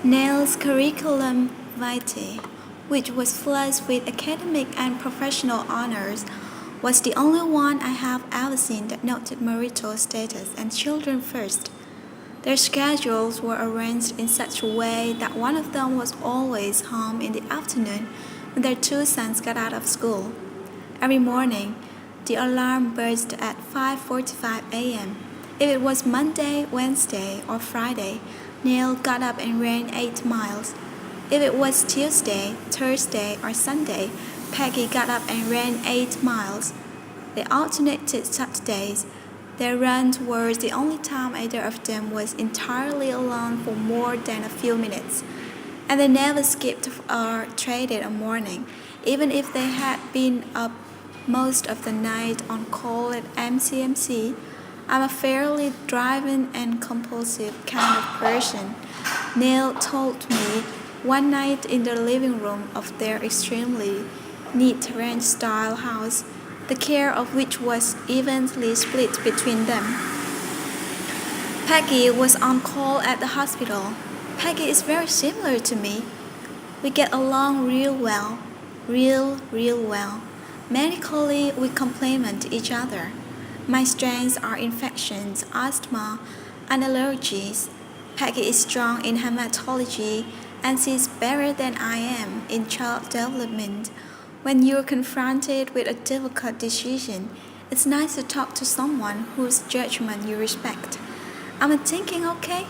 Neil's curriculum vitae, which was flushed with academic and professional honors, was the only one I have ever seen that noted marital status and children first. Their schedules were arranged in such a way that one of them was always home in the afternoon when their two sons got out of school. Every morning, the alarm buzzed at 5:45 a.m. If it was Monday, Wednesday, or Friday, Neil got up and ran 8 miles. If it was Tuesday, Thursday, or Sunday, Peggy got up and ran 8 miles. They alternated such days. Their runs were the only time either of them was entirely alone for more than a few minutes, and they never skipped or traded a morning, even if they had been up most of the night on call at MCMC. I'm a fairly driven and compulsive kind of person, Neil told me one night in the living room of their extremely neat ranch-style house, the care of which was evenly split between them. Peggy was on call at the hospital. Peggy is very similar to me. We get along real well, real well. Medically, we complement each other. My strengths are infections, asthma, and allergies. Peggy is strong in hematology, and she's better than I am in child development. When you're confronted with a difficult decision, it's nice to talk to someone whose judgment you respect. I'm thinking, okay,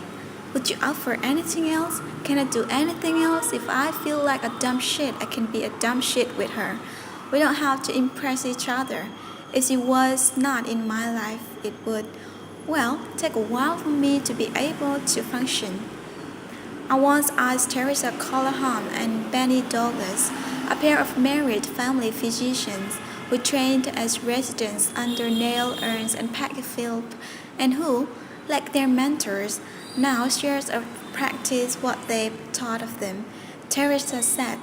would you offer anything else? Can I do anything else? If I feel like a dumb shit, I can be a dumb shit with her. We don't have to impress each other. If she was not in my life, it would, well, take a while for me to be able to function. I once asked Teresa Callahan and Benny Douglas, a pair of married family physicians who trained as residents under Neil Ernst and Peggy Philp, and who, like their mentors, now shares a practice what they taught of them. Teresa said,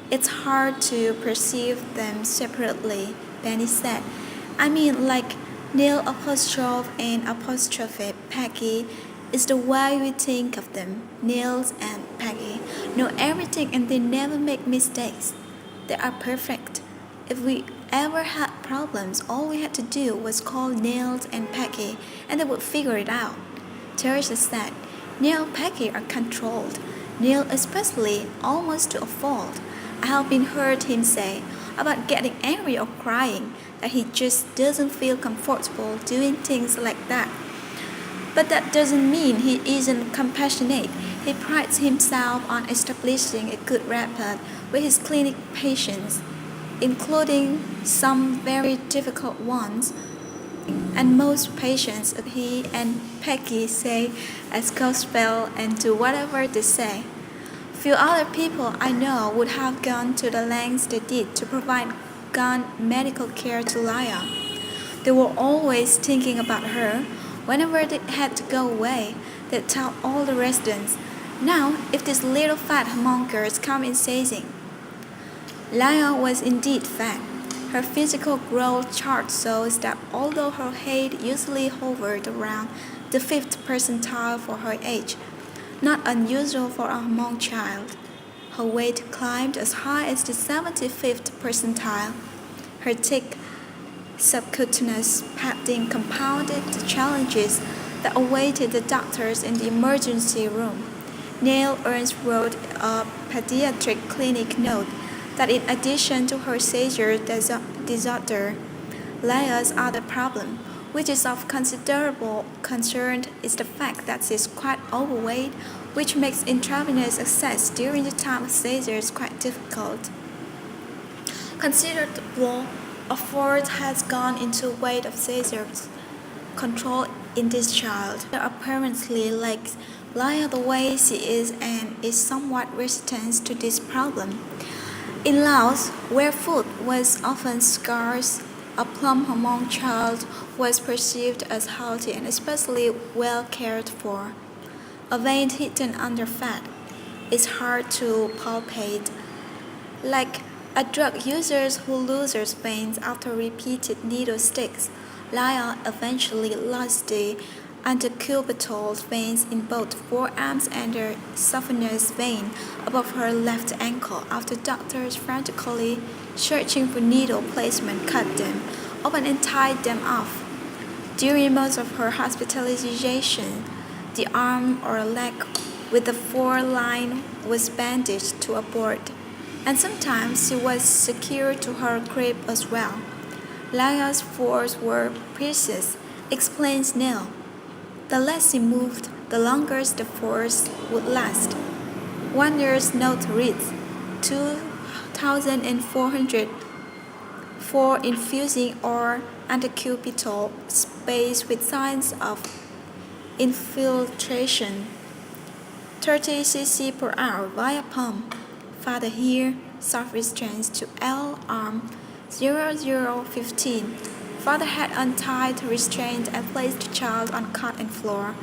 "It's hard to perceive them separately," Benny said. "I mean, like Neil apostrophe and apostrophe Peggy is the way we think of them. Niels and Peggy know everything and they never make mistakes. They are perfect. If we ever had problems, all we had to do was call Niels and Peggy and they would figure it out." Teresa said, "Neil and Peggy are controlled. Neil especially, almost to a fault. I have been heard him say about getting angry or crying that he just doesn't feel comfortable doing things like that. But that doesn't mean he isn't compassionate. He prides himself on establishing a good rapport with his clinic patients, including some very difficult ones. And most patients of he and Peggy say as gospel and do whatever they say. Few other people I know would have gone to the lengths they did to provide medical care to Laya. They were always thinking about her. Whenever they had to go away, they'd tell all the residents, 'Now, if these little fat homunculus come in seizing.'" Laya was indeed fat. Her physical growth chart shows that although her height usually hovered around the 5th percentile for her age, not unusual for a Hmong child, her weight climbed as high as the 75th percentile. Her thick subcutaneous padding compounded the challenges that awaited the doctors in the emergency room. Neil Ernst wrote a pediatric clinic note that in addition to her seizure disorder, Laya's other problem, which is of considerable concern, is the fact that she is quite overweight, which makes intravenous access during the time of seizures quite difficult. Considerable effort has gone into weight of seizures control in this child. Apparently, like Laya the way she is and is somewhat resistant to this problem. In Laos, where food was often scarce, a plump Hmong child was perceived as healthy and especially well cared for. A vein hidden under fat is hard to palpate. Like a drug user who loses veins after repeated needle sticks, Laya eventually lost the and the cubital veins in both forearms and the saphenous vein above her left ankle. After doctors frantically searching for needle placement cut them open and tied them off. During most of her hospitalization, the arm or leg with the foreline was bandaged to a board, and sometimes she was secured to her crib as well. Laya's force were precious, explains Neil. The less she moved, the longer the force would last. One nurse note reads 2,400 for infusing or antecubital space with signs of infiltration. 30 cc per hour via pump. Father here, soft restraints to L arm 0015. Father had untied restraint and placed child on cot and floor.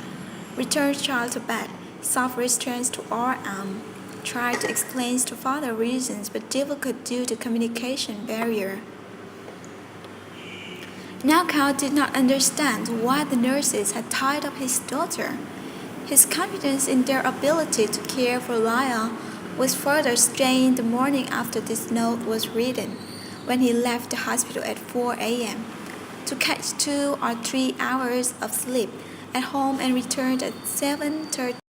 Returned child to bed. Soft restraints to R arm. Tried to explain to father reasons but difficult due to communication barrier. Now Cal did not understand why the nurses had tied up his daughter. His confidence in their ability to care for Lyle was further strained the morning after this note was written, when he left the hospital at 4 a.m. to catch 2 or 3 hours of sleep at home and returned at 7:30.